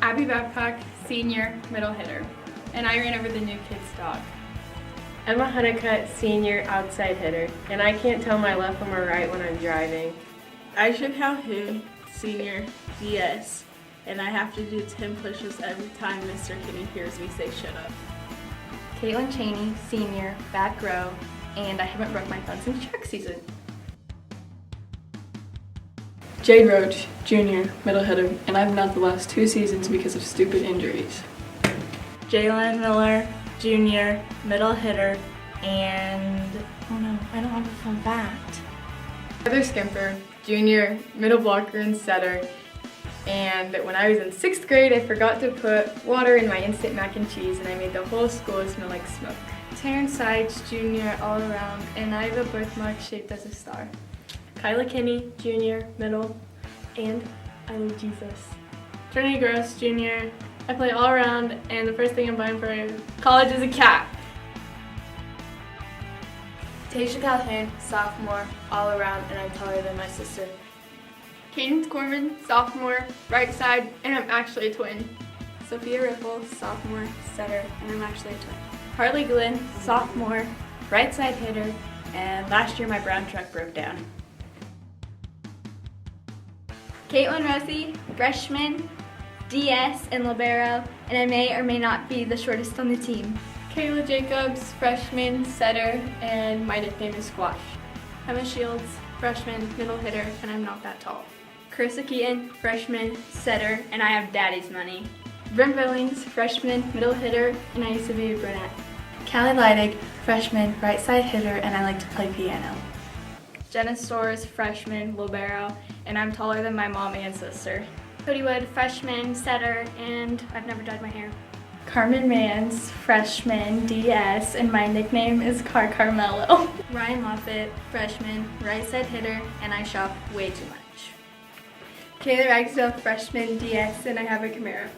Abby Babcock, senior, middle hitter. And I ran over the new kid's dog. Emma Honeycutt, senior, outside hitter. And I can't tell my left from my right when I'm driving. Aisha Calhoun, senior, DS. And I have to do 10 push-ups every time Mr. Kenny hears me say shut up. CAITLYN CHENEY, senior, back row, and I haven't broke my phone since track season. JADE ROACH, junior, middle hitter, and I've not the last 2 seasons because of stupid injuries. JAELYN Miller, junior, middle hitter, and oh no, I don't have a fun fact. Heather SCHEMPER, junior, middle blocker and setter. And when I was in 6th grade, I forgot to put water in my instant mac and cheese, and I made the whole school smell like smoke. TARYN Sides, junior, all around, and I have a birthmark shaped as a star. KYLA Kenney, junior, middle, and I love Jesus. CHENEY Gross, junior. I play all around, and the first thing I'm buying for college is a cat. Taysha Calhoun, sophomore, all around, and I'm taller than my sister. Cadence CORMAN, sophomore, right side, and I'm actually a twin. SOPHIA RIFFEL, sophomore, setter, and I'm actually a twin. HARLEY GLYNN, sophomore, right side hitter, and last year my brown truck broke down. CAITLYN ROTHE, freshman, DS, and libero, and I may or may not be the shortest on the team. Kayla Jacobs, freshman, setter, and my nickname is Squash. Emma Shields, freshman, middle hitter, and I'm not that tall. Carissa Keaton, freshman, setter, and I have daddy's money. Brent Billings, freshman, middle hitter, and I used to be a brunette. Callie Leidig, freshman, right side hitter, and I like to play piano. Jenna STORZ, freshman, libero, and I'm taller than my mom and sister. Cody Wood, freshman, setter, and I've never dyed my hair. Carmen Mans, freshman, DS, and my nickname is Carmelo. Ryan Moffitt, freshman, right side hitter, and I shop way too much. Kayla Ragsdale, freshman, DS, and I have a Camaro.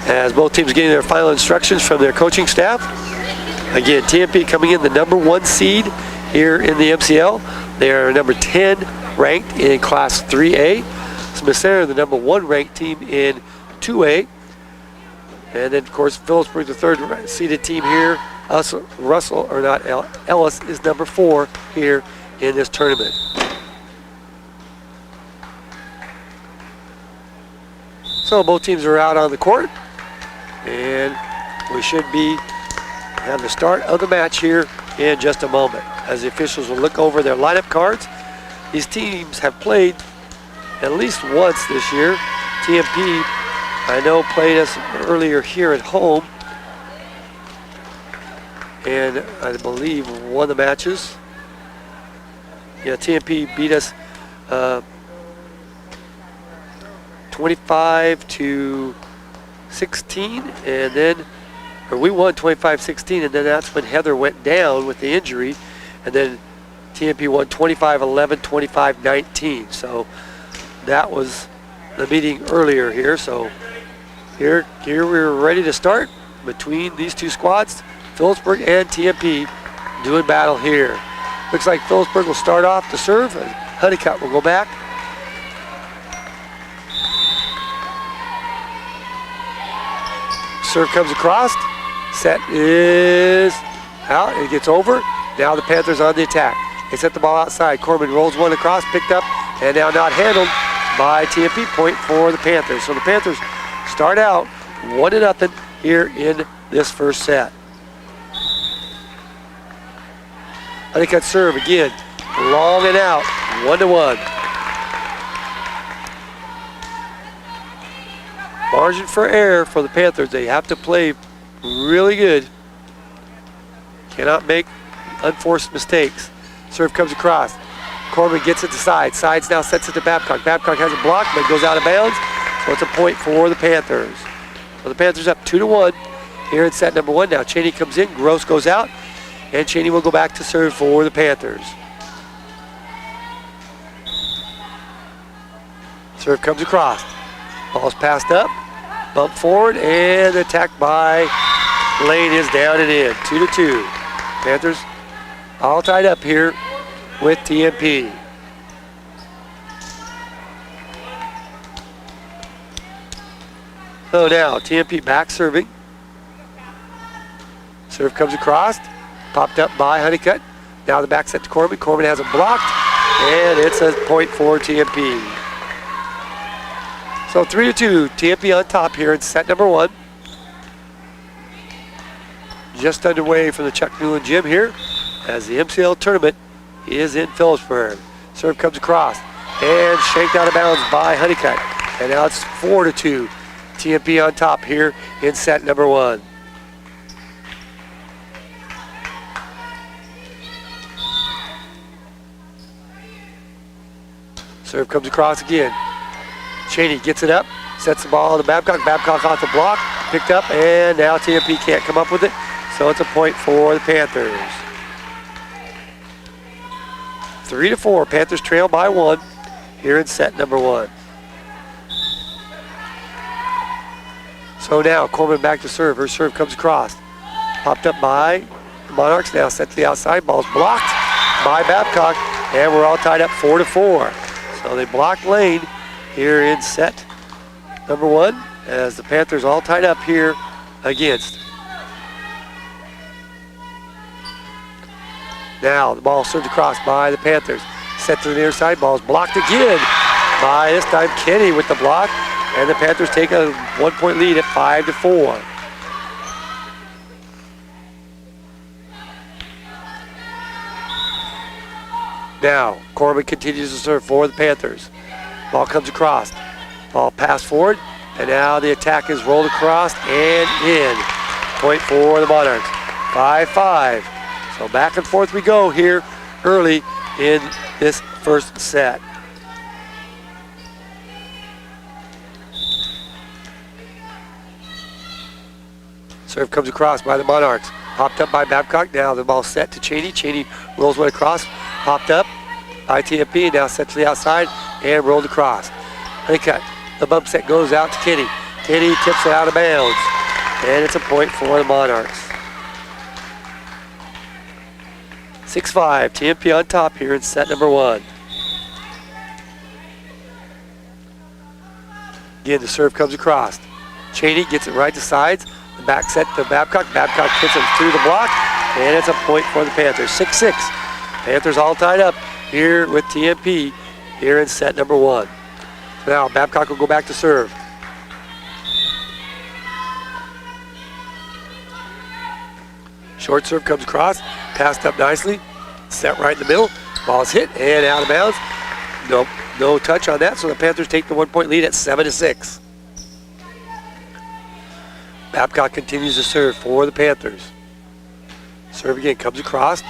As both teams getting their final instructions from their coaching staff. Again, TMP coming in the #1 seed here in the MCL. They are number 10 ranked in Class 3A. Smith Center, the #1 ranked team in 2A. And then, of course, Phillipsburg, the 3rd seeded team here. Ellis is number 4 here in this tournament. So both teams are out on the court. And we should have the start of the match here in just a moment as the officials will look over their lineup cards. These teams have played at least once this year. TMP, I know, played us earlier here at home and I believe won the matches. Yeah, TMP beat us 25-16, and then, or we won 25-16, and then that's when Heather went down with the injury, and then TMP won 25-11, 25-19. So that was the meeting earlier here. So here we're ready to start between these two squads, Phillipsburg and TMP, doing battle here. Looks like Phillipsburg will start off to serve, and Honeycutt will go back. Serve comes across, set is out, it gets over. Now the Panthers on the attack. They set the ball outside. Corman rolls one across, picked up, and now not handled by TMP. Point for the Panthers. So the Panthers start out 1-0 here in this first set. Honeycutt serve again, long and out, 1-1. Margin for error for the Panthers. They have to play really good. Cannot make unforced mistakes. Serve comes across. Corman gets it to side. Sides now sets it to Babcock. Babcock has a block, but goes out of bounds. So it's a point for the Panthers. So the Panthers up 2-1 here in set number 1. Now Cheney comes in, Gross goes out, and Cheney will go back to serve for the Panthers. Serve comes across. Ball's passed up, bump forward, and the attack by Lane is down and in. 2-2. Panthers all tied up here with TMP. So now TMP back serving. Serve comes across, popped up by Honeycutt. Now the back set to Corman. Corman has it blocked, and it's a point for TMP. So 3-2, TMP on top here in set number 1. Just underway from the Chuck Newland Gym here as the MCL tournament is in Phillipsburg. Serve comes across and shanked out of bounds by Honeycutt. And now it's 4-2. TMP on top here in set number 1. Serve comes across again. Cheney gets it up, sets the ball to Babcock. Babcock off the block, picked up, and now TMP can't come up with it. So it's a point for the Panthers. 3-4, Panthers trail by 1 here in set number 1. So now Corman back to serve. Her serve comes across. Popped up by the Monarchs. Now set to the outside. Ball's blocked by Babcock. And we're all tied up 4-4. So they blocked Lane here in set number 1 as the Panthers all tied up here against. Now the ball served across by the Panthers. Set to the near side. Ball's blocked again by this time Kenny with the block. And the Panthers take a 1-point lead at 5-4. Now, Corman continues to serve for the Panthers. Ball comes across. Ball passed forward. And now the attack is rolled across and in. Point for the Monarchs. 5-5. So back and forth we go here early in this first set. Serve comes across by the Monarchs. Popped up by Babcock. Now the ball set to Cheney. Cheney rolls one across. Popped up by TMP. Now set to the outside and rolled across. Honeycutt. The bump set goes out to Kenny. Kenny tips it out of bounds. And it's a point for the Monarchs. 6-5. TMP on top here in set number 1. Again, the serve comes across. Cheney gets it right to sides. The back set to Babcock. Babcock hits him through the block, and it's a point for the Panthers. 6-6. Panthers all tied up here with TMP here in set number 1. Now Babcock will go back to serve. Short serve comes across, passed up nicely, set right in the middle. Ball's hit and out of bounds. No touch on that, so the Panthers take the 1-point lead at 7-6. Babcock continues to serve for the Panthers. Serve again, comes across.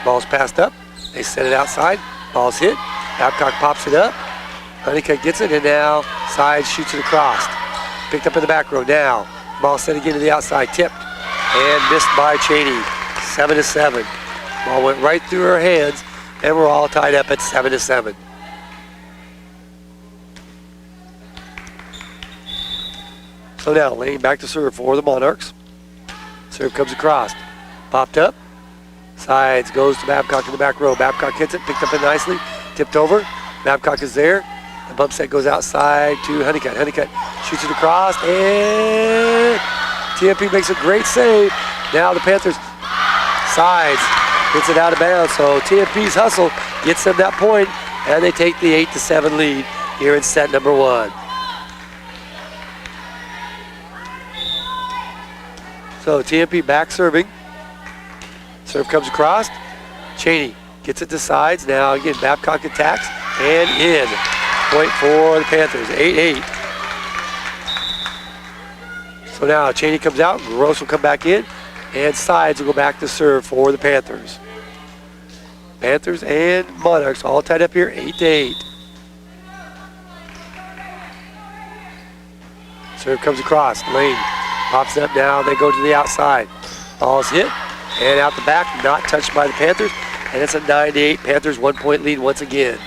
Ball's passed up. They set it outside. Ball's hit. Babcock pops it up. Honeycutt gets it, and now side shoots it across. Picked up in the back row. Now, ball set again to the outside. Tipped and missed by Cheney. 7-7. Ball went right through her hands, and we're all tied up at 7-7. So now, Lane back to serve for the Monarchs. Serve comes across. Popped up. Sides goes to Babcock in the back row. Babcock hits it, picked up it nicely. Tipped over. Babcock is there. The bump set goes outside to Honeycutt. Honeycutt shoots it across, and TMP makes a great save. Now the Panthers sides. Hits it out of bounds. So TMP's hustle gets them that point, and they take the 8-7 lead here in set number 1. So TMP back serving. Serve comes across. Cheney gets it to sides. Now again, Babcock attacks and in. Point for the Panthers, 8-8. So now Cheney comes out. Gross will come back in. And sides will go back to serve for the Panthers. Panthers and Monarchs all tied up here, 8-8. Serve comes across. Lane pops it up now. They go to the outside. Ball's hit and out the back, not touched by the Panthers. And it's a 9-8. Panthers 1 point lead once again.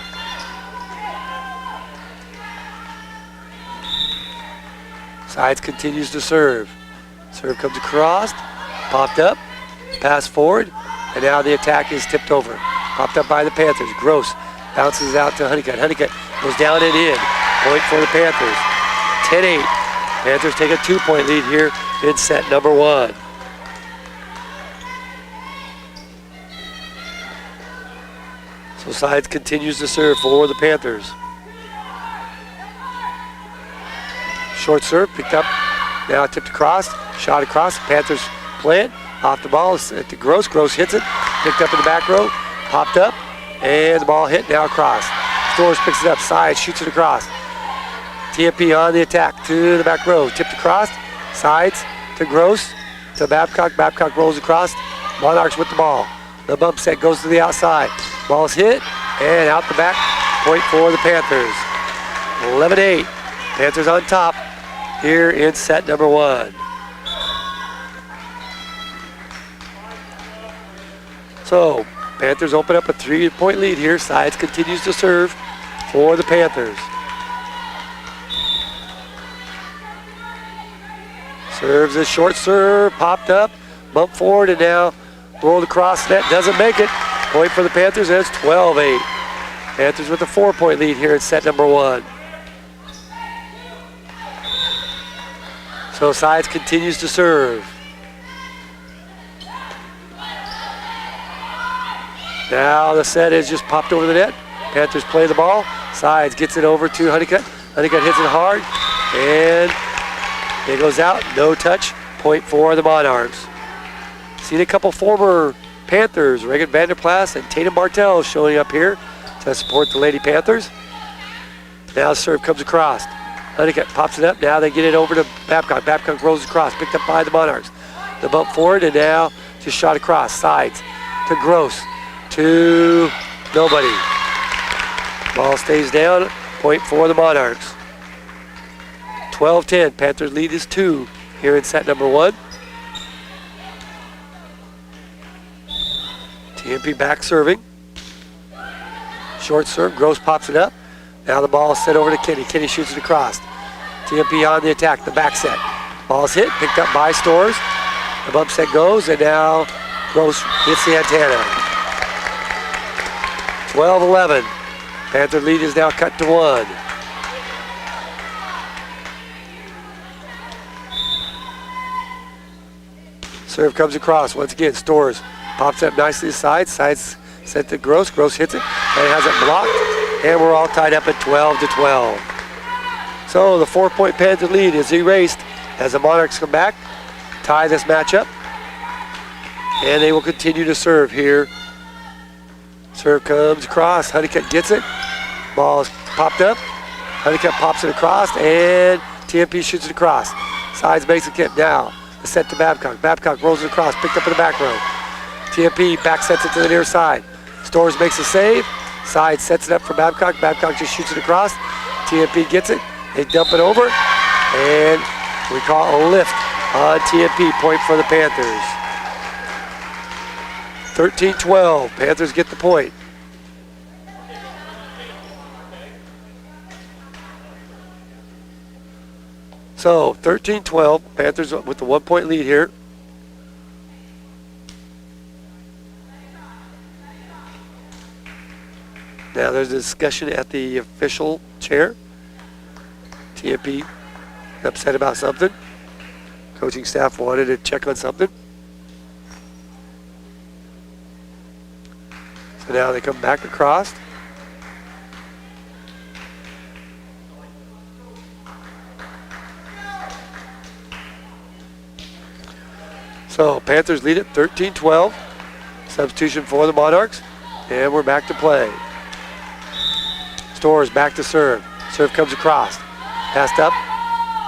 Sides continues to serve. Serve comes across, popped up, pass forward, and now the attack is tipped over. Popped up by the Panthers. Gross bounces out to Honeycutt. Honeycutt goes down and in. Point for the Panthers. 10-8. Panthers take a 2 point lead here in set number 1. So Sides continues to serve for the Panthers. Short serve, picked up, now tipped across, shot across, Panthers plant, off the ball, to Gross, Gross hits it, picked up in the back row, popped up, and the ball hit, now across. STORZ picks it up, Sides shoots it across. TMP on the attack to the back row, tipped across, Sides to Gross, to Babcock, Babcock rolls across, Monarchs with the ball. The bump set goes to the outside, ball's hit, and out the back, point for the Panthers. 11-8, Panthers on top here in set number 1. So, Panthers open up a 3 point lead here. Sides continues to serve for the Panthers. Serves a short serve, popped up, bump forward, and now rolled across net, doesn't make it. Point for the Panthers, and it's 12-8. Panthers with a 4 point lead here in set number 1. So Sides continues to serve. Now the set is just popped over the net. Panthers play the ball. Sides gets it over to Honeycutt. Honeycutt hits it hard, and it goes out. No touch. Point for the Monarchs. Seen a couple former Panthers, Reagan Vanderplas and Tatum Bartell showing up here to support the Lady Panthers. Now serve comes across. Honeycutt pops it up. Now they get it over to Babcock. Babcock rolls across, picked up by the Monarchs. The bump forward, and now just shot across. Sides to Gross, to nobody. Ball stays down. Point for the Monarchs. 12-10. Panthers lead is 2 here in set number 1. TMP back serving. Short serve. Gross pops it up. Now the ball is set over to Kenny. Kenny shoots it across. TMP on the attack, the back set. Ball's hit, picked up by STORZ. The bump set goes, and now Gross hits the antenna. 12-11. Panther lead is now cut to 1. Serve comes across. Once again, STORZ pops up nicely to Sides. Sides set to Gross. Gross hits it, and has it blocked. And we're all tied up at 12-12. So the 4 point Panther lead is erased as the Monarchs come back, tie this matchup, and they will continue to serve here. Serve comes across. Honeycutt gets it. Ball is popped up. Honeycutt pops it across, and TMP shoots it across. Sides makes a kick now. The set to Babcock. Babcock rolls it across, picked up in the back row. TMP back sets it to the near side. STORZ makes a save. Side sets it up for Babcock. Babcock just shoots it across. TMP gets it. They dump it over. And we call a lift on TMP. Point for the Panthers. 13-12. Panthers get the point. So 13-12. Panthers with the 1 point lead here. Now there's a discussion at the official chair. TMP upset about something. Coaching staff wanted to check on something. So now they come back across. So Panthers lead it 13-12. Substitution for the Monarchs. And we're back to play. STORZ back to serve. Serve comes across. Passed up.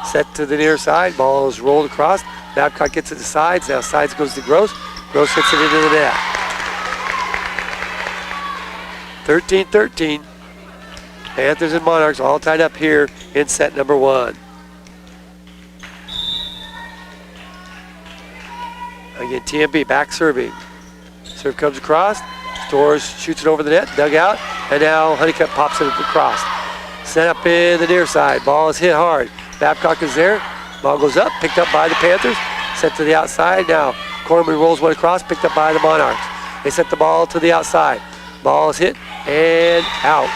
Set to the near side. Ball is rolled across. Babcock gets it to Sides. Now Sides goes to Gross. Gross hits it into the net. 13-13. Panthers and Monarchs all tied up here in set number 1. Again, TMP back serving. Serve comes across. STORZ shoots it over the net, dug out, and now Honeycutt pops it across. Set up in the near side. Ball is hit hard. Babcock is there. Ball goes up, picked up by the Panthers. Set to the outside. Now Corman rolls one across, picked up by the Monarchs. They set the ball to the outside. Ball is hit and out.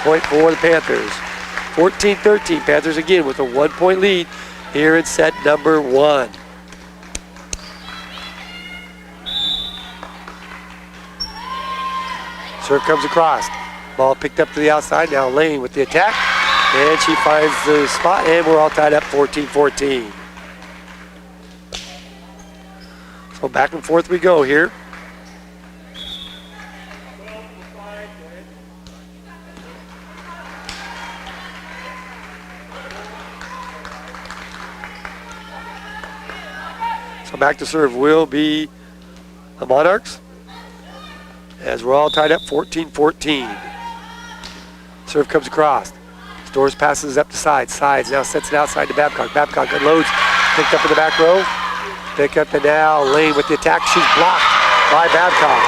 Point for the Panthers. 14-13. Panthers again with a 1-point lead here in set number 1. Serve comes across. Ball picked up to the outside. Now Lane with the attack. And she finds the spot, and we're all tied up 14-14. So back and forth we go here. So back to serve will be the Monarchs, as we're all tied up 14-14. Serve comes across. STORZ passes up the sides. Sides now sets it outside to Babcock. Babcock unloads. Picked up in the back row. Pick up and now Lane with the attack. She's blocked by Babcock.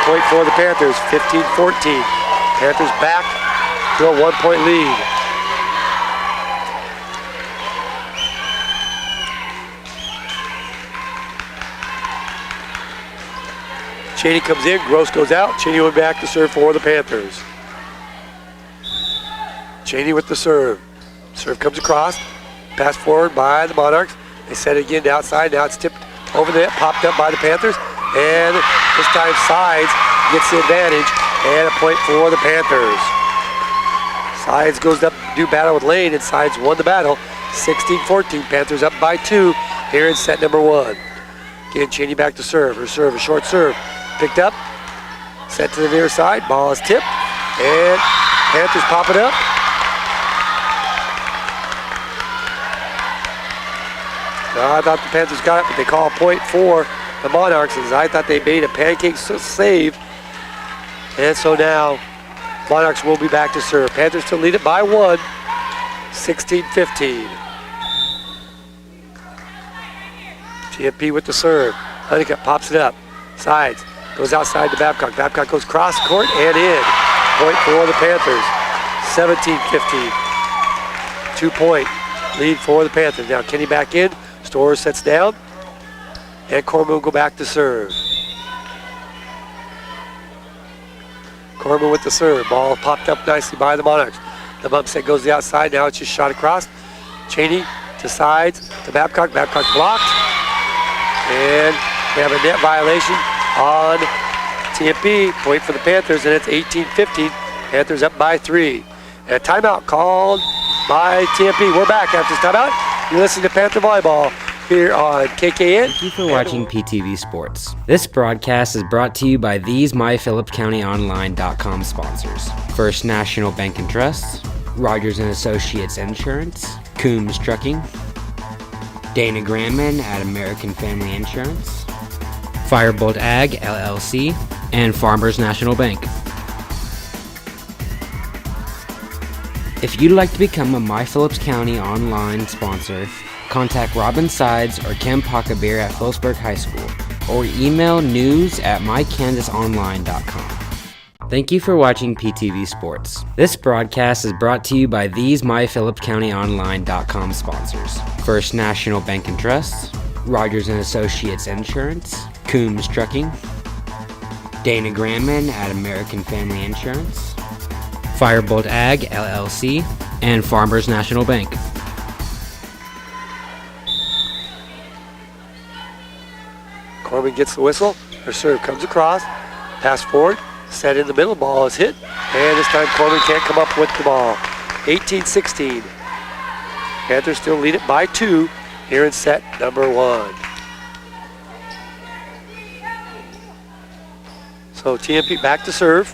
Point for the Panthers, 15-14. Panthers back to a 1-point lead. Cheney comes in, Gross goes out. Cheney went back to serve for the Panthers. Cheney with the serve. Serve comes across. Pass forward by the Monarchs. They set it again to outside. Now it's tipped over the net, popped up by the Panthers. And this time Sides gets the advantage and a point for the Panthers. Sides goes up to do battle with Lane, and Sides won the battle. 16-14. Panthers up by 2 here in set number 1. Again, Cheney back to serve. Her serve, a short serve. Picked up. Set to the near side. Ball is tipped. And Panthers pop it up. I thought the Panthers got it, but they call a point for the Monarchs, as I thought they made a pancake save. And so now Monarchs will be back to serve. Panthers to lead it by 1, 16-15. TMP with the serve. Honeycutt pops it up. Sides. Goes outside to Babcock. Babcock goes cross court and in. Point for the Panthers. 17-15. 2-point lead for the Panthers. Now Kenny back in. STORZ sets down. And Corman will go back to serve. Corman with the serve. Ball popped up nicely by the Monarchs. The bump set goes to the outside. Now it's just shot across. Cheney to Sides to Babcock. Babcock blocked. And we have a net violation on TMP. Point for the Panthers, and it's 18-15. Panthers up by 3. And a timeout called by TMP. We're back after this timeout. You're listening to Panther Volleyball here on KKN. Thank you for watching PTV Sports. This broadcast is brought to you by these MyPhillipsCountyOnline.com sponsors: First National Bank and Trust, Rogers & Associates Insurance, Coombs Trucking, Dana Grandman at American Family Insurance, Firebolt Ag LLC, and Farmers National Bank. If you'd like to become a My Phillips County online sponsor, contact Robin Sides or Ken Pockabeer at Phillipsburg High School, or email news@mykansasonline.com. Thank you for watching PTV Sports. This broadcast is brought to you by these MyPhillipsCountyOnline.com sponsors: First National Bank and Trust, Rogers & Associates Insurance, Coombs Trucking, Dana Grandman at American Family Insurance, Firebolt Ag LLC, and Farmers National Bank. Corman gets the whistle. Her serve comes across. Pass forward. Set in the middle. Ball is hit. And this time Corman can't come up with the ball. 18-16. Panthers still lead it by 2 here in set number 1. So TMP back to serve.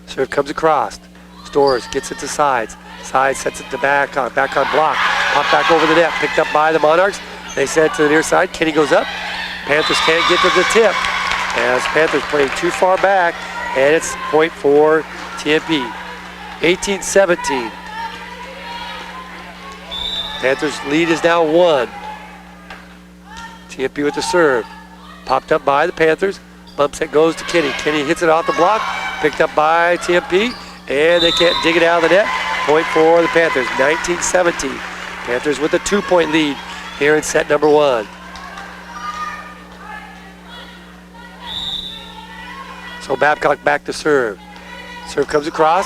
Serve comes across. STORZ gets it to Sides. Sides sets it to Babcock. Babcock block. Pop back over the net. Picked up by the Monarchs. They set it to the near side. Kenny goes up. Panthers can't get to the tip, as Panthers playing too far back, and it's point for TMP. 18-17. Panthers lead is now 1. TMP with the serve. Popped up by the Panthers. Bump set goes to Kenny. Kenny hits it off the block. Picked up by TMP. And they can't dig it out of the net. Point for the Panthers, 19-17. Panthers with a 2-point lead here in set number 1. So Babcock back to serve. Serve comes across,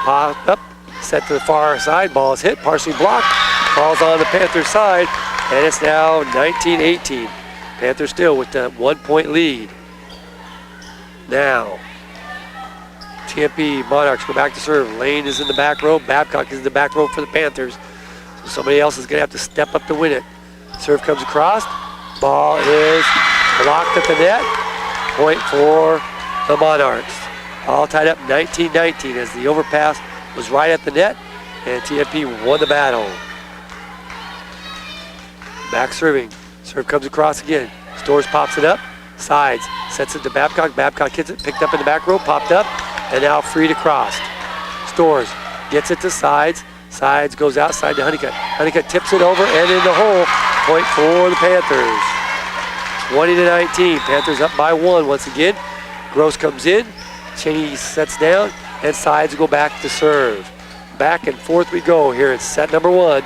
popped up, set to the far side. Ball is hit, partially blocked. Ball's on the Panthers side, and it's now 19-18. Panthers still with the 1-point lead. Now, TMP Monarchs go back to serve. Lane is in the back row. Babcock is in the back row for the Panthers. So somebody else is going to have to step up to win it. Serve comes across. Ball is blocked at the net. Point for the Monarchs. All tied up 19-19 as the overpass was right at the net, and TMP won the battle. Back serving. Serve comes across again. STORZ pops it up. Sides. Sets it to Babcock. Babcock hits it. Picked up in the back row. Popped up. And now free to cross. STORZ gets it to Sides. Sides goes outside to Honeycutt. Honeycutt tips it over and in the hole. Point for the Panthers. 20-19. Panthers up by 1 once again. Gross comes in. CHENEY sets down. And Sides go back to serve. Back and forth we go here in set number 1.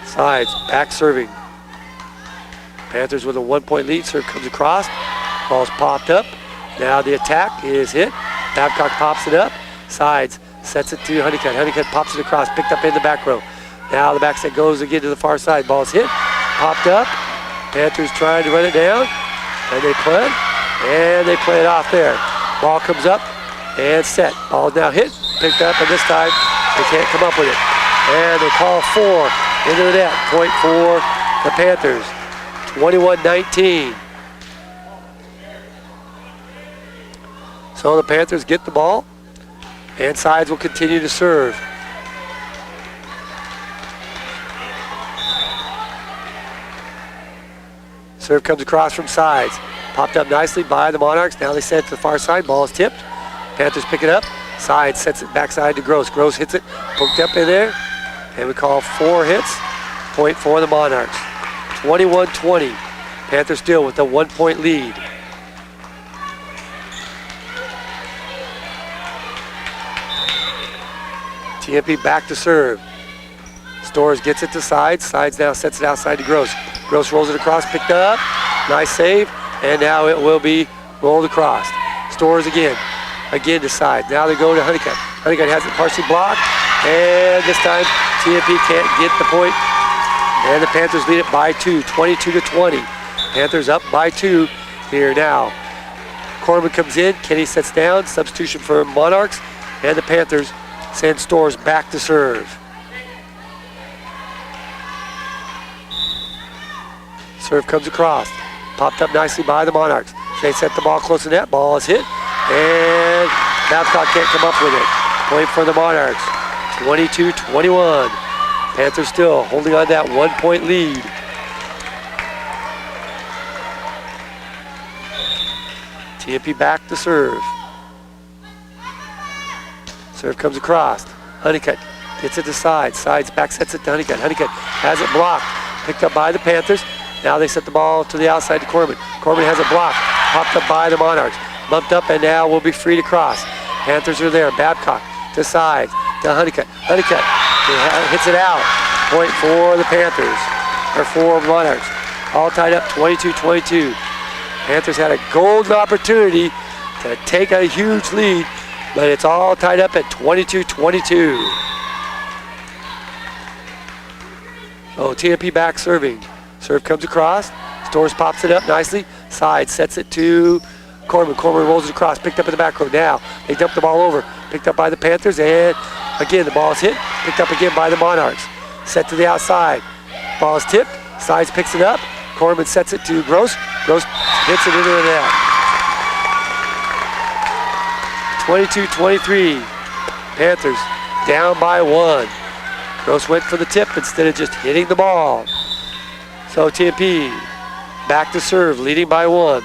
Sides back serving. Panthers with a 1-point lead. Serve comes across. Ball's popped up. Now the attack is hit. Babcock pops it up. Sides sets it to Honeycutt. Honeycutt pops it across. Picked up in the back row. Now the back set goes again to the far side. Ball's hit. Popped up. Panthers trying to run it down. And they play. And they play it off there. Ball comes up and set. Ball now hit. Picked up, and this time they can't come up with it. And they call 4 into the net. Point for the Panthers. 21-19. So the Panthers get the ball, and Sides will continue to serve. Serve comes across from Sides. Popped up nicely by the Monarchs. Now they send it to the far side. Ball is tipped. Panthers pick it up. Sides sets it backside to Gross. Gross hits it, poked up in there, and we call 4 hits. Point for the Monarchs. 21-20. Panthers still with a 1-point lead. TMP back to serve. STORZ gets it to Sides. Sides now sets it outside to Gross. Gross rolls it across, picked up. Nice save. And now it will be rolled across. STORZ again. Again to Sides. Now they go to Honeycutt. Honeycutt has it partially blocked. And this time TMP can't get the point. And the Panthers lead it by 2, 22-20. Panthers up by 2 here now. CORMAN comes in. Kenny sets down. Substitution for Monarchs. And the Panthers send STORZ back to serve. Serve comes across. Popped up nicely by the Monarchs. They set the ball close to net. Ball is hit. And Babcock can't come up with it. Point for the Monarchs. 22-21. Panthers still holding on that 1-point lead. TMP back to serve. Serve comes across. Honeycutt gets it to Sides. Sides back sets it to Honeycutt. Honeycutt has it blocked. Picked up by the Panthers. Now they set the ball to the outside to CORMAN. CORMAN has it blocked. Popped up by the Monarchs. Bumped up and now will be free to cross. Panthers are there. Babcock to Sides to Honeycutt. Honeycutt hits it out. Point for the Panthers. Or for Monarchs. All tied up 22-22. Panthers had a golden opportunity to take a huge lead, but it's all tied up at 22-22. Oh, TMP back serving. Serve comes across. STORZ pops it up nicely. Side sets it to CORMAN. CORMAN rolls it across. Picked up in the back row. Now they dump the ball over. Picked up by the Panthers, and again the ball is hit. Picked up again by the Monarchs. Set to the outside. Ball is tipped. Sides picks it up. CORMAN sets it to Gross. Gross hits it into the net. 22-23. Panthers down by 1. Gross went for the tip instead of just hitting the ball. So TMP back to serve, leading by 1.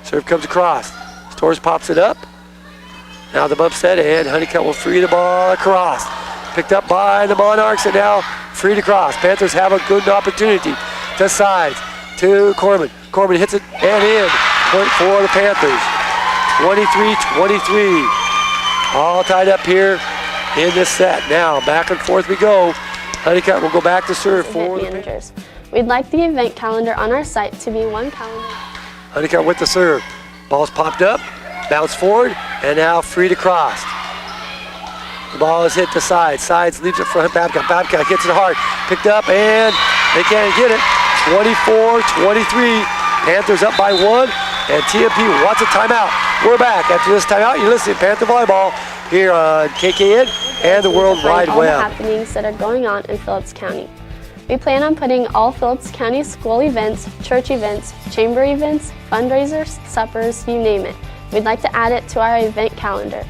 Serve comes across. STORZ pops it up. Now the bump set, and Honeycutt will free the ball across. Picked up by the Monarchs, and now free to cross. Panthers have a good opportunity to sides to Corman. Corman hits it and in. Point for the Panthers. 23-23. All tied up here in this set. Now back and forth we go. Honeycutt will go back to serve for managers. We'd like the event calendar on our site to be one calendar. Honeycutt with the serve. Ball's popped up, bounce forward, and now free to cross. The ball is hit to sides. Sides leaves it for Babcock. Babcock hits it hard. Picked up, and they can't get it. 24-23. Panthers up by 1, and TMP wants a timeout. We're back after this timeout. You're listening to Panther Volleyball here on KKN and the World Wide all Web. The happenings that are going on in Phillips County. We plan on putting all Phillips County school events, church events, chamber events, fundraisers, suppers, you name it. We'd like to add it to our event calendar.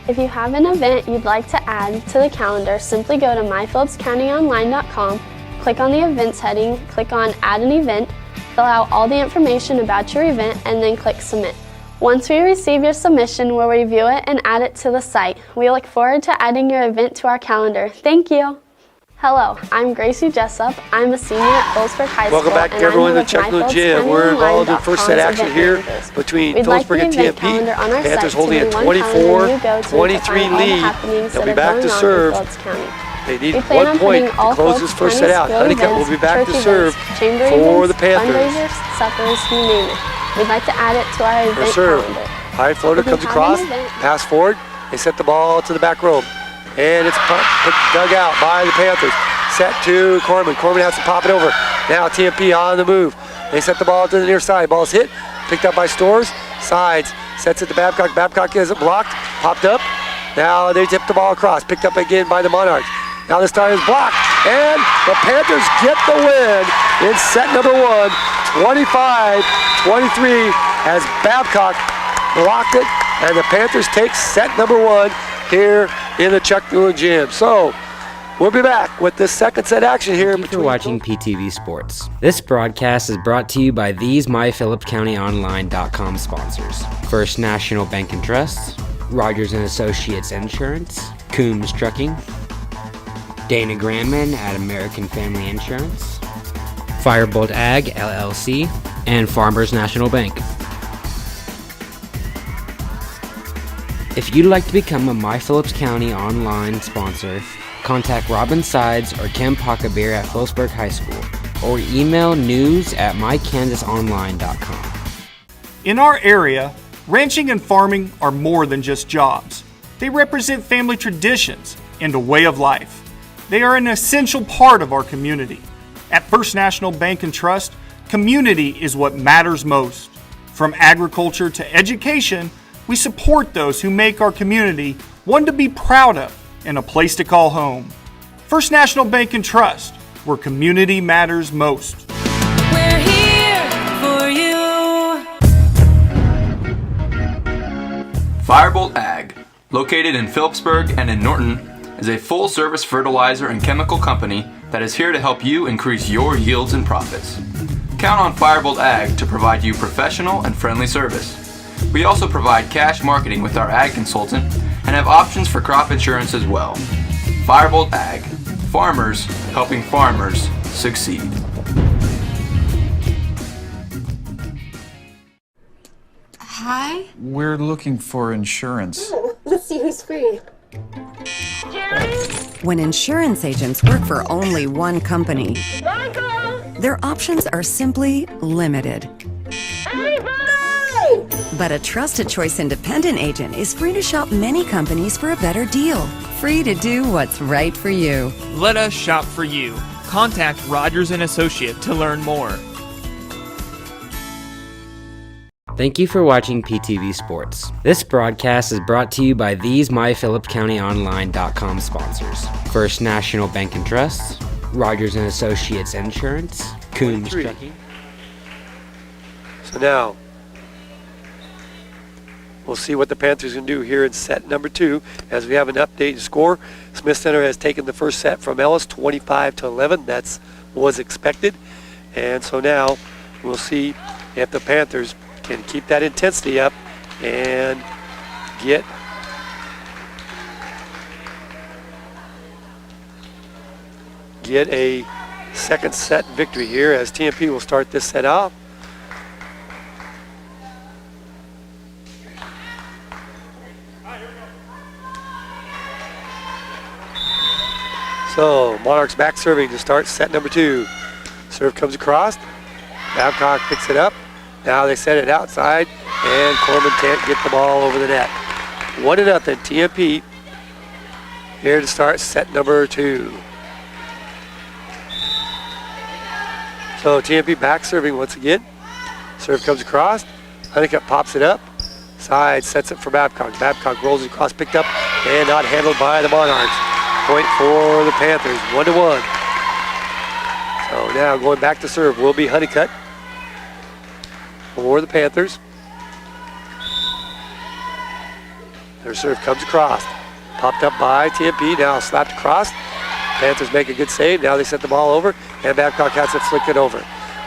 If you have an event you'd like to add to the calendar, simply go to myphillipscountyonline.com, click on the events heading, click on add an event, fill out all the information about your event, and then click submit. Once we receive your submission, we'll review it and add it to the site. We look forward to adding your event to our calendar. Thank you. Hello, I'm Gracie Jessup. I'm a senior at Phillipsburg High School. Welcome back to everyone to Checkpoint Gym. We're involved in first set action here between Phillipsburg and TMP. Panthers holding a 24-23 lead. They'll be back to serve. They need 1 point to close this first set out. Honeycutt will be back to serve for the Panthers. Fundraisers, suppers, you name it. We'd like to add it to our event calendar. High floater comes across, pass forward. They set the ball to the back rope. And it's dug out by the Panthers. Set to Corman. Corman has to pop it over. Now TMP on the move. They set the ball to the near side. Ball's hit. Picked up by STORZ. Sides. Sets it to Babcock. Babcock isn't blocked. Popped up. Now they tip the ball across. Picked up again by the Monarchs. Now this time is blocked. And the Panthers get the win in set number 1. 25-23 as Babcock blocked it. And the Panthers take set number 1 here in the Chuck Newland Gym. So we'll be back with this second set action here. Thank you for watching PTV Sports. This broadcast is brought to you by these myphillipscountyonline.com sponsors: First National Bank and Trust, Rogers & Associates Insurance, Coombs Trucking, Dana Grandman at American Family Insurance, Firebolt Ag LLC, and Farmers National Bank. If you'd like to become a My Phillips County online sponsor, contact Robin Sides or Ken Pockabeer at Phillipsburg High School, or email news@mykansasonline.com. In our area, ranching and farming are more than just jobs. They represent family traditions and a way of life. They are an essential part of our community. At First National Bank and Trust, community is what matters most. From agriculture to education, we support those who make our community one to be proud of and a place to call home. First National Bank and Trust, where community matters most. We're here for you. Firebolt Ag, located in Phillipsburg and in Norton, is a full-service fertilizer and chemical company that is here to help you increase your yields and profits. Count on Firebolt Ag to provide you professional and friendly service. We also provide cash marketing with our ag consultant and have options for crop insurance as well. Firebolt Ag, farmers helping farmers succeed. Hi? We're looking for insurance. Let's see who's free. When insurance agents work for only one company, their options are simply limited. But a Trusted Choice independent agent is free to shop many companies for a better deal. Free to do what's right for you. Let us shop for you. Contact Rogers & Associate to learn more. Thank you for watching PTV Sports. This broadcast is brought to you by these myphillipscountyonline.com sponsors: First National Bank and Trust, Rogers & Associates Insurance, Coombs Trucking. So now we'll see what the Panthers can do here in set number 2 as we have an updated score. Smith Center has taken the first set from Ellis 25-11. That's was expected. And so now we'll see if the Panthers can keep that intensity up and get a second set victory here as TMP will start this set off. So Monarchs back serving to start set number 2. Serve comes across. Babcock picks it up. Now they set it outside, and Corman can't get the ball over the net. 1-0 TMP here to start set number 2. So TMP back serving once again. Serve comes across. Honeycutt pops it up. Side sets it for Babcock. Babcock rolls it across, picked up, and not handled by the Monarchs. Point for the Panthers, 1-1. So now going back to serve will be Honeycutt for the Panthers. Their serve comes across. Popped up by TMP, now slapped across. Panthers make a good save. Now they set the ball over, and Babcock has to flick it over.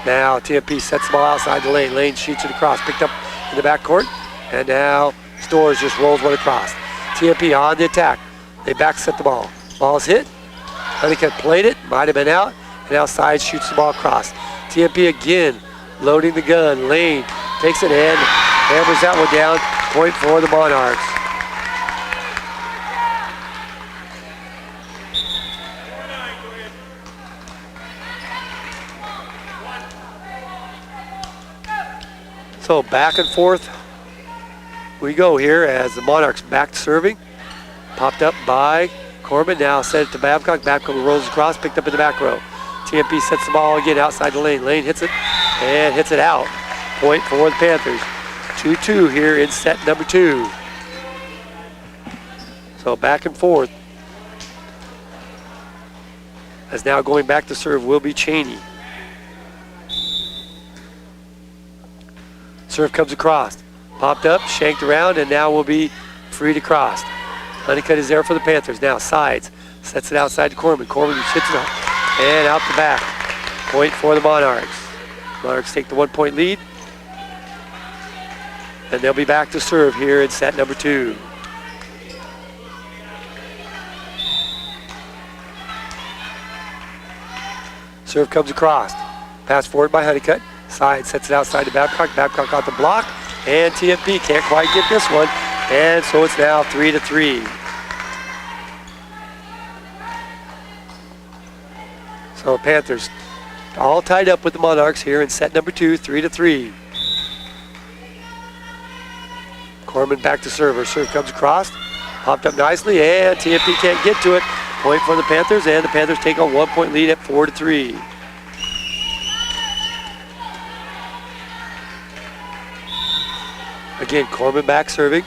Now TMP sets the ball outside the lane. Lane shoots it across, picked up in the backcourt, and now STORZ just rolls one across. TMP on the attack. They back set the ball. Ball's hit. Honeycutt played it, might have been out, and outside shoots the ball across. TMP again loading the gun. Lane takes it in, hammers that one down. Point for the Monarchs. So back and forth we go here as the Monarchs back serving. Popped up by Corman, now set it to Babcock. Babcock rolls across, picked up in the back row. TMP sets the ball again outside the lane. Lane hits it and hits it out. Point for the Panthers. 2-2 here in set number 2. So back and forth. As now going back to serve will be CHENEY. Serve comes across. Popped up, shanked around, and now will be free to cross. Honeycutt is there for the Panthers. Now sides. Sets it outside to Corman. Corman hits it up and out the back. Point for the Monarchs. Monarchs take the 1-point lead. And they'll be back to serve here in set number 2. Serve comes across. Pass forward by Honeycutt. Side sets it outside to Babcock. Babcock got the block. And TMP can't quite get this one. And so it's now 3-3. So Panthers all tied up with the Monarchs here in set number 2, 3-3. Corman back to serve. Her serve comes across. Popped up nicely, and TMP can't get to it. Point for the Panthers, and the Panthers take a 1-point lead at 4-3. Again, Corman back serving.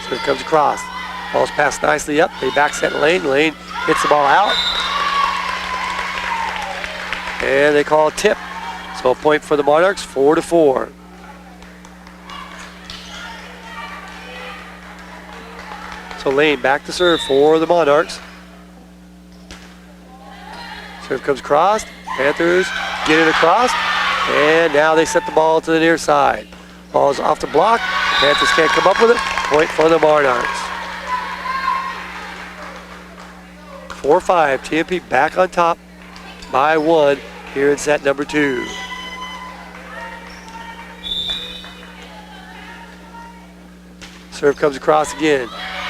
Serve comes across. Ball's passed nicely up. They back set Lane. Lane hits the ball out. And they call a tip. So a point for the Monarchs, 4-4. So Lane back to serve for the Monarchs. Serve comes across. Panthers get it across. And now they set the ball to the near side. Ball's off the block. Panthers can't come up with it. Point for the Monarchs. 4-5. TMP back on top by 1 here in set number 2. Serve comes across again.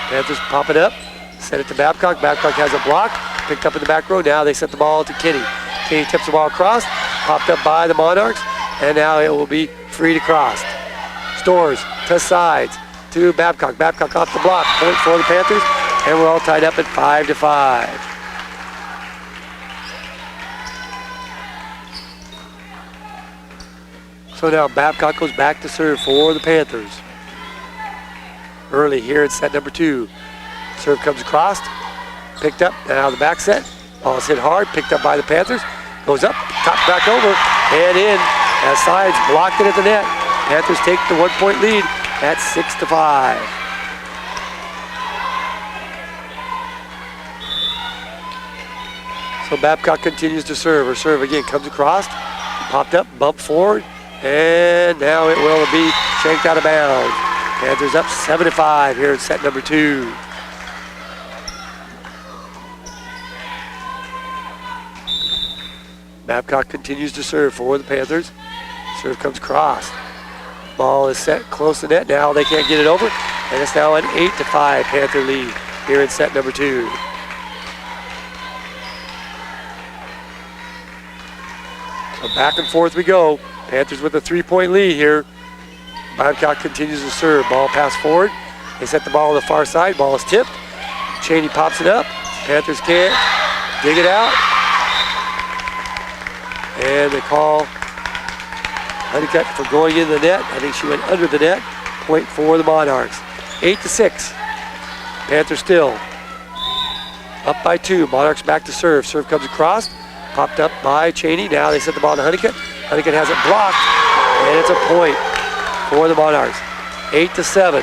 Panthers pop it up. Set it to Babcock. Babcock has a block. Picked up in the back row. Now they set the ball to Kenny. Kenny tips the ball across. Popped up by the Monarchs. And now it will be free to cross. STORZ to sides to Babcock. Babcock off the block. Point for the Panthers. And we're all tied up at 5-5. So now Babcock goes back to serve for the Panthers. Early here in set number 2. Serve comes across. Picked up. Now the back set. Ball's hit hard. Picked up by the Panthers. Goes up. Top back over. And in. As sides blocked it at the net. Panthers take the 1-point lead at 6-5. So Babcock continues to serve. Her serve again comes across. Popped up. Bumped forward. And now it will be shanked out of bounds. Panthers up 7-5 here in set number 2. Babcock continues to serve for the Panthers. Serve comes across. Ball is set close to net. Now they can't get it over. And it's now an 8-5 Panther lead here in set number 2. So back and forth we go. Panthers with a 3-point lead here. Babcock continues to serve. Ball pass forward. They set the ball on the far side. Ball is tipped. Cheney pops it up. Panthers can't dig it out. And they call Honeycutt for going in the net. I think she went under the net. Point for the Monarchs. 8-6. Panthers still up by 2. Monarchs back to serve. Serve comes across. Popped up by Cheney. Now they set the ball to Honeycutt. Honeycutt has it blocked. And it's a point for the Monarchs. 8-7.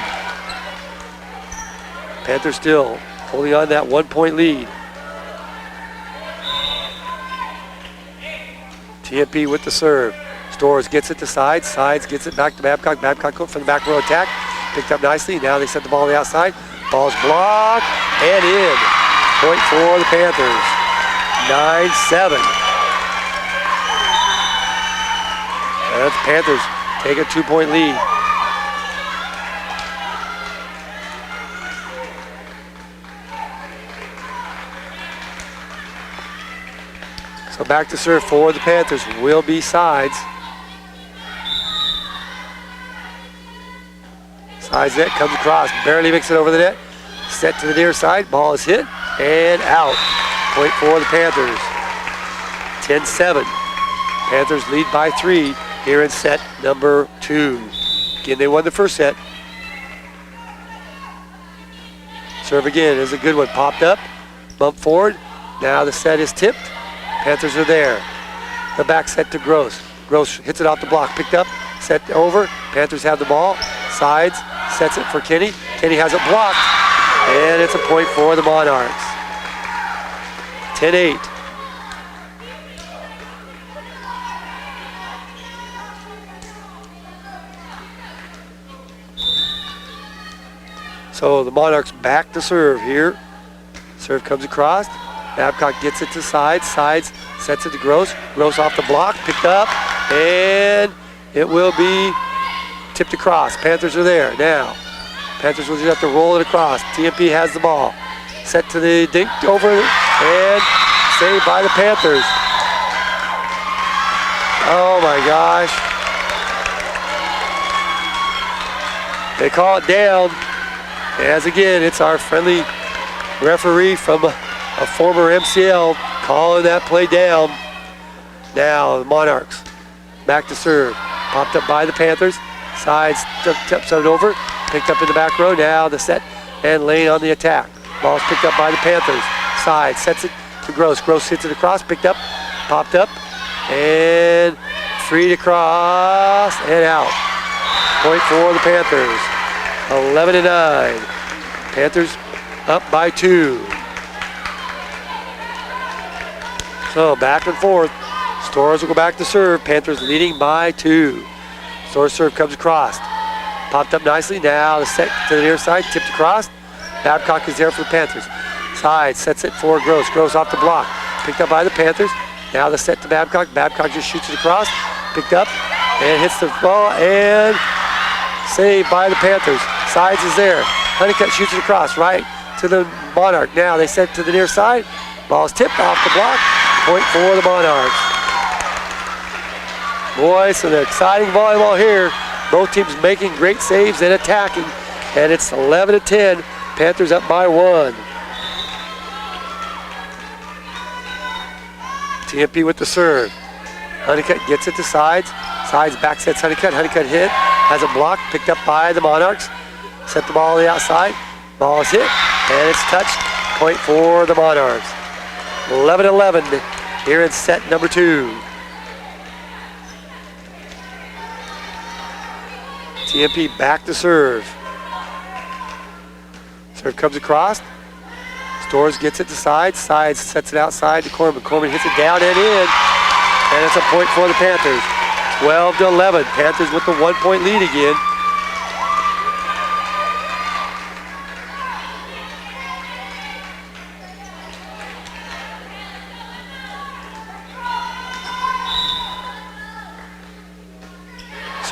Panthers still holding on that 1-point lead. TMP with the serve. STORZ gets it to sides. Sides gets it back to Babcock. Babcock from the back row attack. Picked up nicely. Now they set the ball on the outside. Ball's blocked and in. Point for the Panthers. 9-7. And the Panthers take a 2-point lead. So back to serve for the Panthers will be sides. Sides net comes across, barely makes it over the net. Set to the near side, ball is hit and out. Point for the Panthers. 10-7. Panthers lead by 3 here in set number 2. Again, they won the first set. Serve again is a good one. Popped up, bump forward. Now the set is tipped. Panthers are there. The back set to Gross. Gross hits it off the block. Picked up, set over. Panthers have the ball. Sides, sets it for Kenney. Kenney has it blocked. And it's a point for the Monarchs. 10-8. So the Monarchs back to serve here. Serve comes across. Babcock gets it to sides. Sides sets it to Gross. Gross off the block, picked up, and it will be tipped across. Panthers are there now. Panthers will just have to roll it across. TMP has the ball. Set to the dink over and saved by the Panthers. Oh my gosh. They call it down. As again, it's our friendly referee from a former MCL calling that play down. Now the Monarchs back to serve. Popped up by the Panthers. Sides tips it over. Picked up in the back row. Now the set and lane on the attack. Ball's picked up by the Panthers. Side sets it to Gross. Gross hits it across. Picked up. Popped up. And free to cross and out. Point for the Panthers. 11-9. Panthers up by 2. So back and forth. STORZ will go back to serve. Panthers leading by 2. STORZ serve comes across. Popped up nicely. Now the set to the near side. Tipped across. Babcock is there for the Panthers. Side sets it for Gross. Gross off the block. Picked up by the Panthers. Now the set to Babcock. Babcock just shoots it across. Picked up and hits the ball and saved by the Panthers. Sides is there. Honeycutt shoots it across right to the Monarch. Now they set to the near side. Ball's tipped off the block. Point for the Monarchs. Boy, some exciting volleyball here. Both teams making great saves and attacking. And it's 11-10. Panthers up by 1. TMP with the serve. Honeycutt gets it to sides. Sides back sets Honeycutt. Honeycutt hit. Has a block picked up by the Monarchs. Set the ball on the outside. Ball is hit. And it's touched. Point for the Monarchs. 11-11 here in set number 2. TMP back to serve. Serve comes across. STORZ gets it to sides. Sides sets it outside to CORMAN. CORMAN hits it down and in. And it's a point for the Panthers. 12-11. Panthers with the 1-point lead again.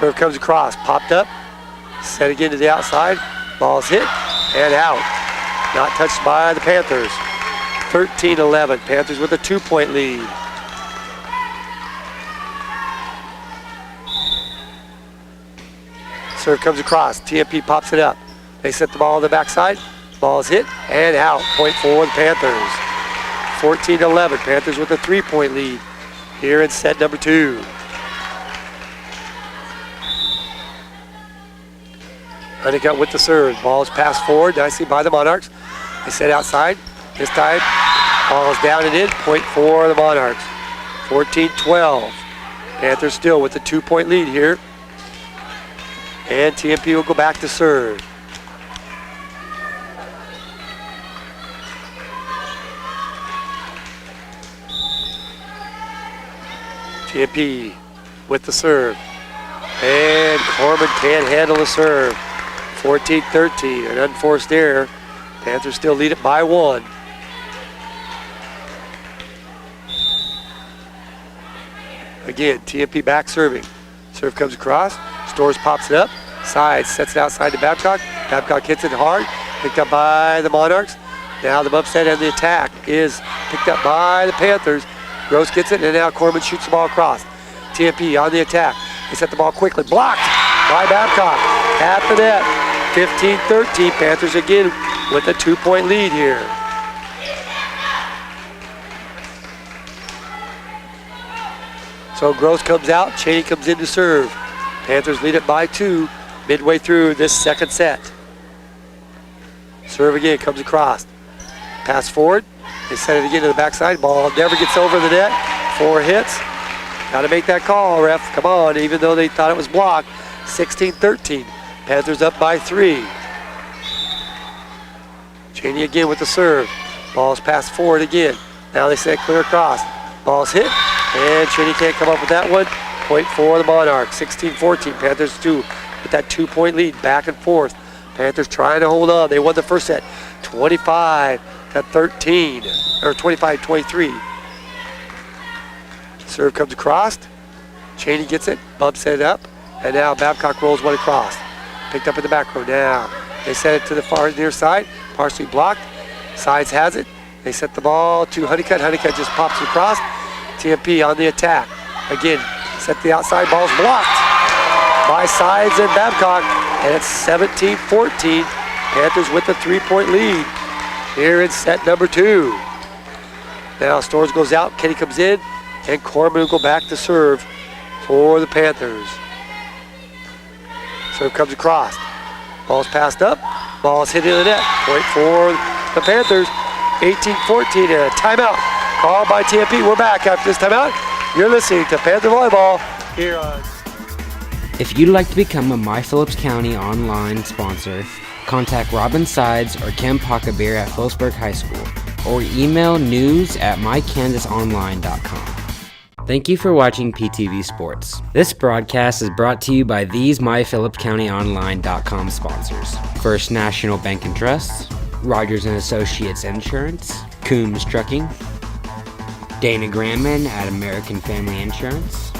Serve comes across, popped up, set again to the outside. Ball's hit and out. Not touched by the Panthers. 13-11, Panthers with a 2-point lead. Serve comes across, TMP pops it up. They set the ball on the backside. Ball's hit and out. Point for the Panthers. 14-11, Panthers with a 3-point lead here in set number 2. Honeycutt with the serve. Ball is passed forward nicely by the Monarchs. They set outside. This time, ball is down and in. Point for the Monarchs. 14-12. Panthers still with a 2-point lead here. And TMP will go back to serve. TMP with the serve. And Corman can't handle the serve. 14-13, an unforced error. Panthers still lead it by 1. Again, TMP back serving. Serve comes across. STORZ pops it up. Side, sets it outside to Babcock. Babcock hits it hard. Picked up by the Monarchs. Now the upset and the attack is picked up by the Panthers. Gross gets it, and now Corman shoots the ball across. TMP on the attack. They set the ball quickly. Blocked by Babcock. At the net. 15-13. Panthers again with a 2-point lead here. So Gross comes out. CHENEY comes in to serve. Panthers lead it by 2 midway through this second set. Serve again, comes across. Pass forward. They set it again to the backside. Ball never gets over the net. 4 hits. Got to make that call, ref. Come on, even though they thought it was blocked. 16-13. Panthers up by 3. CHENEY again with the serve. Ball's passed forward again. Now they set clear across. Ball's hit, and CHENEY can't come up with that one. Point for the Monarchs. 16-14. Panthers 2 with that 2-point lead, back and forth. Panthers trying to hold on. They won the first set, 25-13, or 25-23. Serve comes across. CHENEY gets it, bumps it up, and now Babcock rolls one across. Picked up in the back row now. They set it to the far near side, partially blocked. Sides has it. They set the ball to Honeycutt. Honeycutt just pops it across. TMP on the attack. Again, set the outside, ball's blocked by Sides and Babcock, and it's 17-14. Panthers with a 3-point lead here in set number 2. Now STORZ goes out, KENNEY comes in, and Corman will go back to serve for the Panthers. Serve comes across. Ball's passed up. Ball's hit in the net. Point for the Panthers. 18-14 and a timeout called by TMP. We're back after this timeout. You're listening to Panther Volleyball here on. If you'd like to become a My Phillips County online sponsor, contact Robin Sides or Ken Pacabir at Phillipsburg High School, or email news@mykansasonline.com. Thank you for watching PTV Sports. This broadcast is brought to you by these MyPhillipsCountyOnline.com sponsors: First National Bank and Trust, Rogers & Associates Insurance, Coombs Trucking, Dana Granman at American Family Insurance,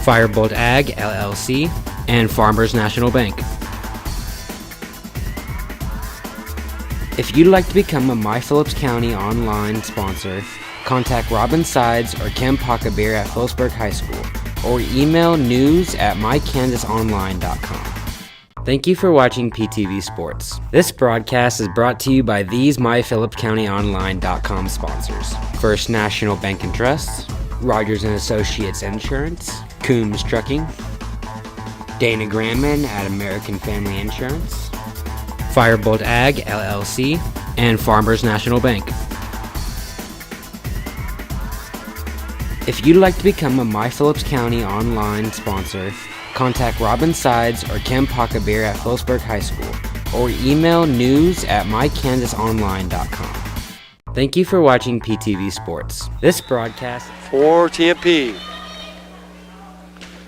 Firebolt Ag LLC, and Farmers National Bank. If you'd like to become a My Phillips County online sponsor, contact Robin Sides or Ken Pacabir at Phillipsburg High School, or email news@mykansasonline.com. Thank you for watching PTV Sports. This broadcast is brought to you by these MyPhillipsCountyOnline.com sponsors: First National Bank and Trust, Rogers & Associates Insurance, Coombs Trucking, Dana Granman at American Family Insurance, Firebolt Ag LLC, and Farmers National Bank. If you'd like to become a My Phillips County online sponsor, contact Robin Sides or Ken Pacabir at Phillipsburg High School, or email news@mykansasonline.com. Thank you for watching PTV Sports. This broadcast for TMP.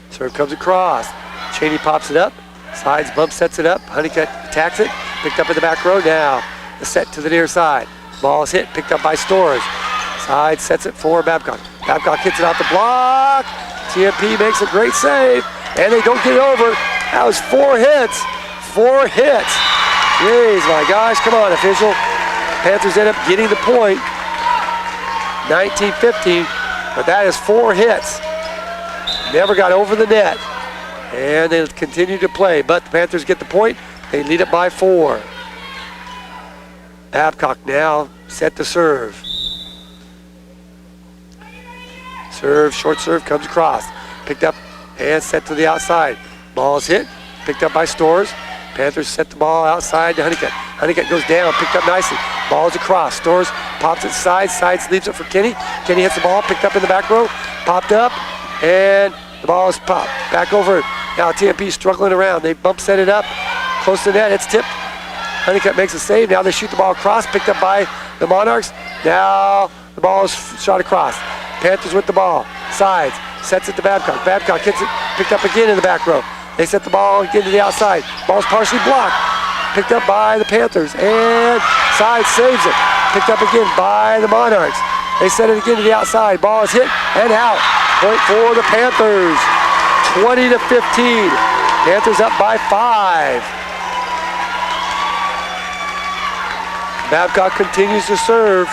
Serve comes across. CHENEY pops it up. Sides bump sets it up. Honeycutt attacks it. Picked up in the back row now. The set to the near side. Ball is hit. Picked up by STORZ. Side sets it for Babcock. Babcock hits it out the block. TMP makes a great save. and they don't get it over. That was 4 hits. 4 hits. Jeez, my gosh, come on, official. Panthers end up getting the point. 19-15, but that is 4 hits. Never got over the net. And they continue to play, but the Panthers get the point. They lead it by 4. Babcock now set to serve. Serve, short serve, comes across. Picked up and set to the outside. Ball is hit, picked up by STORZ. Panthers set the ball outside to Honeycutt. Honeycutt goes down, picked up nicely. Ball is across. STORZ pops it sides leaves it for KENNEY. KENNEY hits the ball, picked up in the back row, popped up, and the ball is popped. Back over. Now TMP struggling around. They bump set it up, close to the net, it's tipped. Honeycutt makes a save. Now they shoot the ball across, picked up by the Monarchs. Now the ball is shot across. Panthers with the ball, sides, sets it to Babcock. Babcock hits it, picked up again in the back row. They set the ball again to the outside. Ball's partially blocked, picked up by the Panthers, and side saves it. Picked up again by the Monarchs. They set it again to the outside. Ball is hit and out. Point for the Panthers, 20-15. Panthers up by 5. Babcock continues to serve.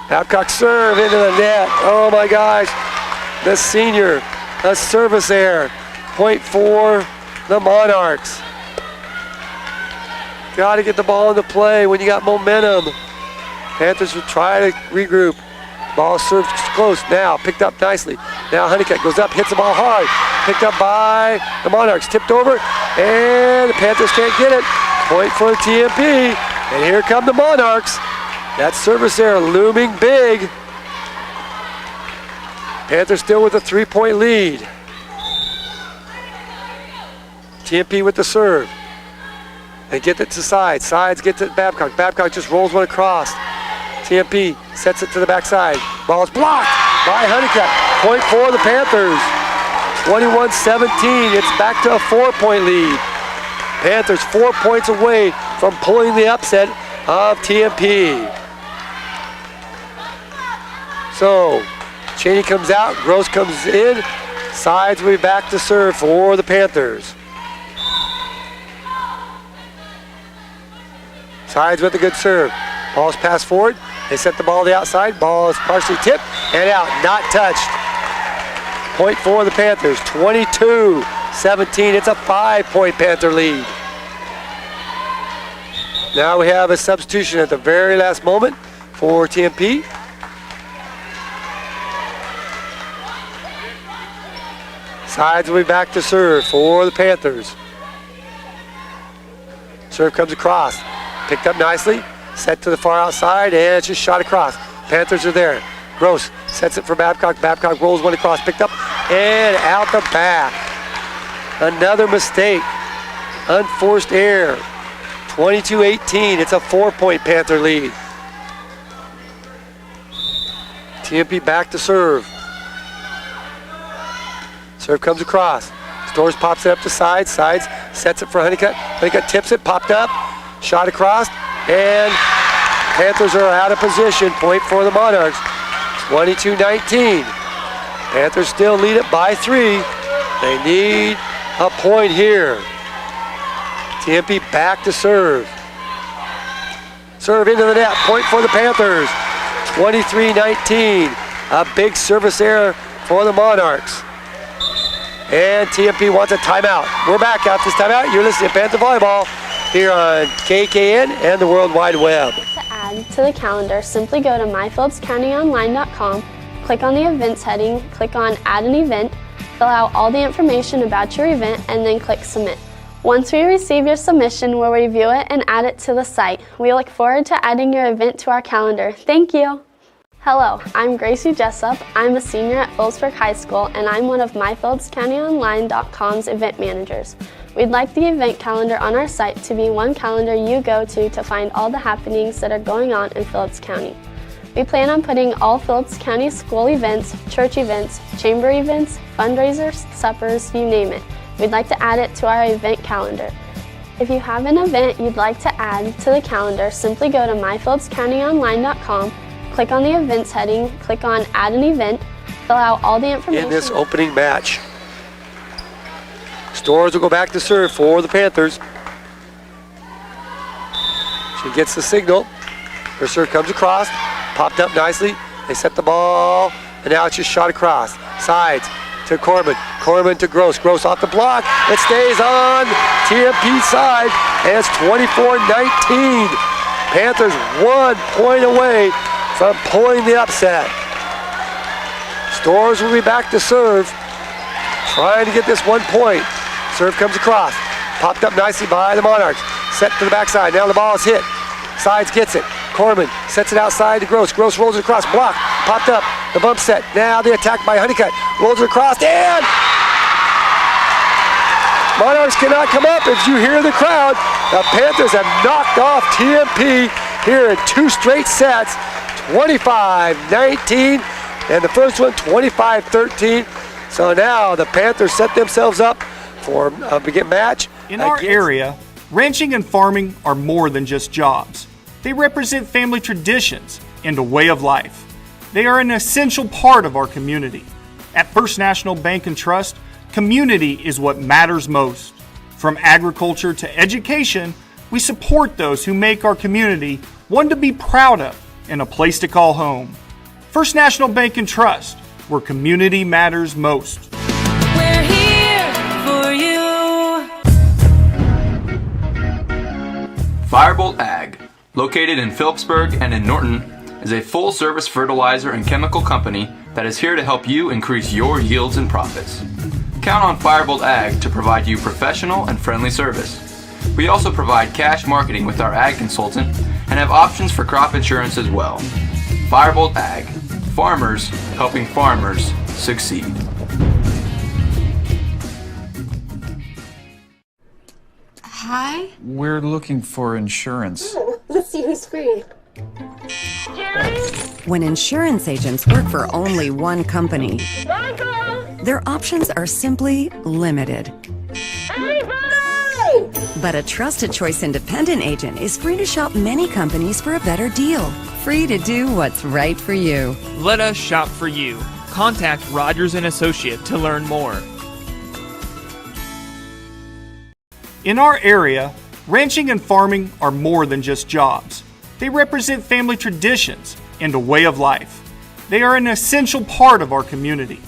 Babcock serve into the net. Oh my gosh. The senior, a service error. Point for the Monarchs. Got to get the ball into play when you got momentum. Panthers will try to regroup. Ball served close now, picked up nicely. Now Honeycutt goes up, hits the ball hard. Picked up by the Monarchs, tipped over, and the Panthers can't get it. Point for the TMP, and here come the Monarchs. That service error looming big. Panthers still with a 3-point lead. TMP with the serve. They get it to sides. Sides get to Babcock. Babcock just rolls one across. TMP sets it to the backside. Ball is blocked by Honeycutt. Point for the Panthers. 21-17. It's back to a 4-point lead. Panthers 4 points away from pulling the upset of TMP. So, Cheney comes out, Gross comes in. Sides will be back to serve for the Panthers. Sides with a good serve. Ball's passed forward. They set the ball to the outside. Ball is partially tipped and out, not touched. Point for the Panthers, 22-17. It's a 5-point Panther lead. Now we have a substitution at the very last moment for TMP. Sides will be back to serve for the Panthers. Serve comes across. Picked up nicely. Set to the far outside, and it's just shot across. Panthers are there. Gross sets it for Babcock. Babcock rolls one across. Picked up and out the back. Another mistake. Unforced error. 22-18. It's a 4-point Panther lead. TMP back to serve. Serve comes across. STORZ pops it up to sides. Sides sets it for Honeycutt. Honeycutt tips it, popped up, shot across, and Panthers are out of position. Point for the Monarchs. 22-19. Panthers still lead it by 3. They need a point here. TMP back to serve. Serve into the net. Point for the Panthers. 23-19. A big service error for the Monarchs. And TMP wants a timeout. We're back out this timeout. You're listening to Panther Volleyball here on KKN and the World Wide Web. To add to the calendar, simply go to myphillipscountyonline.com, click on the events heading, click on add an event, fill out all the information about your event, and then click submit. Once we receive your submission, we'll review it and add it to the site. We look forward to adding your event to our calendar. Thank you. Hello, I'm Gracie Jessup. I'm a senior at Phillipsburg High School, and I'm one of myphillipscountyonline.com's event managers. We'd like the event calendar on our site to be one calendar you go to find all the happenings that are going on in Phillips County. We plan on putting all Phillips County school events, church events, chamber events, fundraisers, suppers, you name it. We'd like to add it to our event calendar. If you have an event you'd like to add to the calendar, simply go to myphillipscountyonline.com, click on the events heading, click on add an event, Fill out all the information in this opening match. STORZ will go back to serve for the Panthers. She gets the signal. Her serve comes across, popped up nicely. They set the ball, and now it's just shot across. Sides to CORMAN. CORMAN to Gross. Gross off the block. It stays on TMP side, and it's 24-19. Panthers 1 point away from pulling the upset. STORZ will be back to serve, trying to get this 1 point. Serve comes across, popped up nicely by the Monarchs. Set to the backside, now the ball is hit. Sides gets it. CORMAN sets it outside to Gross. Gross rolls it across, block, popped up, the bump set. Now the attack by Honeycutt, rolls it across, and Monarchs cannot come up. If you hear the crowd, the Panthers have knocked off TMP here in 2 straight sets, 25-19, and the first one 25-13. So now the Panthers set themselves up for a big match. In our area, ranching and farming are more than just jobs. They represent family traditions and a way of life. They are an essential part of our community. At First National Bank and Trust, community is what matters most. From agriculture to education, we support those who make our community one to be proud of and a place to call home. First National Bank and Trust, where community matters most. We're here for you. Firebolt Ag, located in Phillipsburg and in Norton, is a full-service fertilizer and chemical company that is here to help you increase your yields and profits. Count on Firebolt Ag to provide you professional and friendly service. We also provide cash marketing with our ag consultant and have options for crop insurance as well. Firebolt Ag, farmers helping farmers succeed. Hi. We're looking for insurance. Let's see who's free. When insurance agents work for only one company, their options are simply limited. But a trusted choice independent agent is free to shop many companies for a better deal. Free to do what's right for you. Let us shop for you. Contact Rogers & Associate to learn more. In our area, ranching and farming are more than just jobs. They represent family traditions and a way of life. They are an essential part of our community.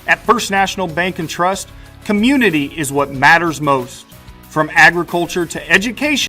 At First National Bank and Trust, community is what matters most. From agriculture to education,